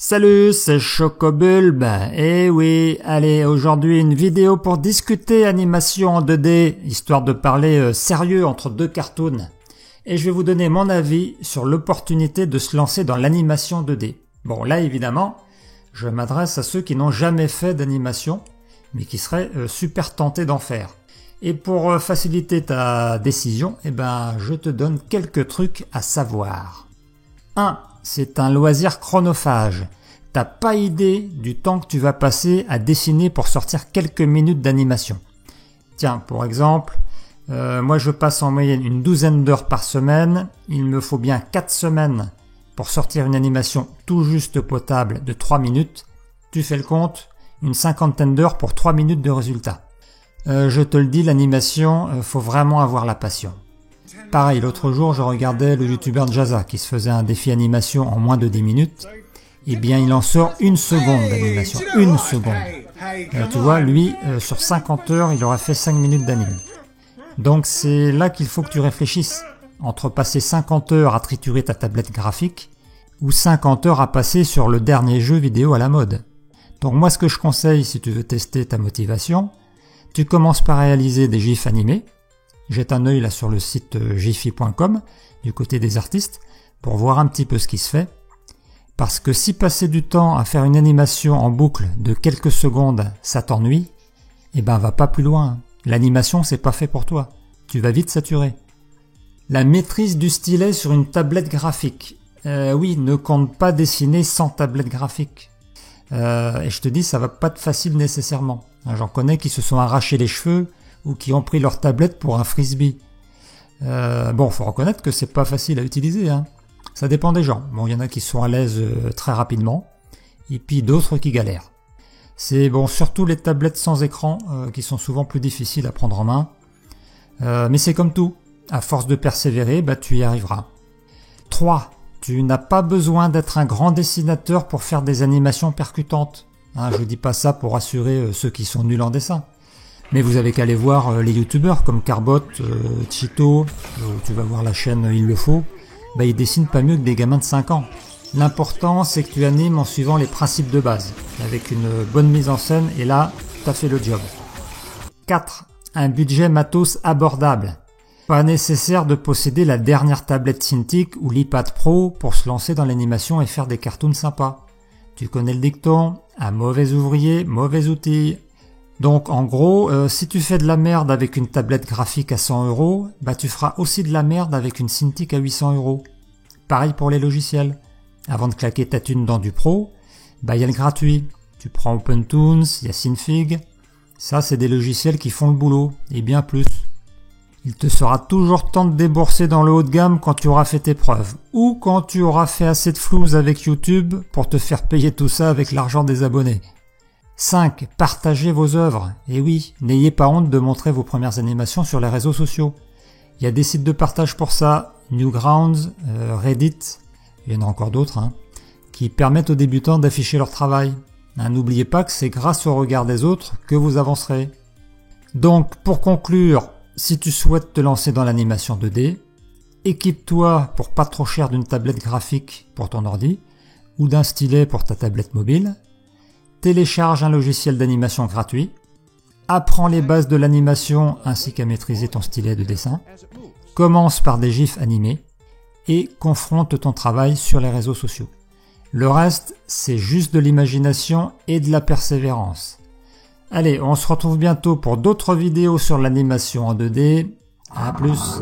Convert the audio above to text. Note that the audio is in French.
Salut, c'est Chocobulb. Eh oui, allez, aujourd'hui une vidéo pour discuter animation en 2D, histoire de parler sérieux entre deux cartoons. Et je vais vous donner mon avis sur l'opportunité de se lancer dans l'animation 2D. Bon, là évidemment, je m'adresse à ceux qui n'ont jamais fait d'animation, mais qui seraient super tentés d'en faire. Et pour faciliter ta décision, je te donne quelques trucs à savoir. 1. C'est un loisir chronophage. T'as pas idée du temps que tu vas passer à dessiner pour sortir quelques minutes d'animation. Tiens, pour exemple, moi je passe en moyenne une douzaine d'heures par semaine. Il me faut bien 4 semaines pour sortir une animation tout juste potable de 3 minutes. Tu fais le compte, une cinquantaine d'heures pour 3 minutes de résultat. Je te le dis, l'animation, faut vraiment avoir la passion. Pareil, l'autre jour, je regardais le youtubeur Jaza qui se faisait un défi animation en moins de 10 minutes. Eh bien, il en sort une seconde d'animation. Une seconde. Tu vois, lui, sur 50 heures, il aurait fait 5 minutes d'anime. Donc, c'est là qu'il faut que tu réfléchisses. Entre passer 50 heures à triturer ta tablette graphique ou 50 heures à passer sur le dernier jeu vidéo à la mode. Donc, moi, ce que je conseille, si tu veux tester ta motivation, tu commences par réaliser des gifs animés. Jette un œil là sur le site jiffy.com du côté des artistes pour voir un petit peu ce qui se fait. Parce que si passer du temps à faire une animation en boucle de quelques secondes, ça t'ennuie, va pas plus loin. L'animation, c'est pas fait pour toi. Tu vas vite saturer. La maîtrise du stylet sur une tablette graphique. Oui, ne compte pas dessiner sans tablette graphique. Et je te dis, ça va pas être facile nécessairement. J'en connais qui se sont arrachés les cheveux ou qui ont pris leur tablette pour un frisbee. Faut reconnaître que c'est pas facile à utiliser, hein. Ça dépend des gens. Bon, il y en a qui sont à l'aise très rapidement, et puis d'autres qui galèrent. C'est surtout les tablettes sans écran qui sont souvent plus difficiles à prendre en main. Mais c'est comme tout. À force de persévérer, tu y arriveras. 3. Tu n'as pas besoin d'être un grand dessinateur pour faire des animations percutantes. Je dis pas ça pour rassurer ceux qui sont nuls en dessin. Mais vous avez qu'à aller voir les youtubeurs comme Carbot, Chito, tu vas voir la chaîne Il le faut, ils dessinent pas mieux que des gamins de 5 ans. L'important, c'est que tu animes en suivant les principes de base, avec une bonne mise en scène, et là, t'as fait le job. 4. Un budget matos abordable. Pas nécessaire de posséder la dernière tablette Cintiq ou l'iPad Pro pour se lancer dans l'animation et faire des cartoons sympas. Tu connais le dicton, un mauvais ouvrier, mauvais outil. Donc en gros, si tu fais de la merde avec une tablette graphique à 100 €, tu feras aussi de la merde avec une Cintiq à 800 €. Pareil pour les logiciels. Avant de claquer ta thune dans du pro, y a le gratuit. Tu prends OpenToons, il y a Synfig. Ça, c'est des logiciels qui font le boulot, et bien plus. Il te sera toujours temps de débourser dans le haut de gamme quand tu auras fait tes preuves, ou quand tu auras fait assez de flouze avec YouTube pour te faire payer tout ça avec l'argent des abonnés. 5. Partagez vos œuvres. Et oui, n'ayez pas honte de montrer vos premières animations sur les réseaux sociaux. Il y a des sites de partage pour ça, Newgrounds, Reddit, il y en a encore d'autres, qui permettent aux débutants d'afficher leur travail. N'oubliez pas que c'est grâce au regard des autres que vous avancerez. Donc, pour conclure, si tu souhaites te lancer dans l'animation 2D, équipe-toi pour pas trop cher d'une tablette graphique pour ton ordi, ou d'un stylet pour ta tablette mobile. Télécharge un logiciel d'animation gratuit, apprends les bases de l'animation ainsi qu'à maîtriser ton stylet de dessin, commence par des gifs animés et confronte ton travail sur les réseaux sociaux. Le reste, c'est juste de l'imagination et de la persévérance. Allez, on se retrouve bientôt pour d'autres vidéos sur l'animation en 2D. À plus.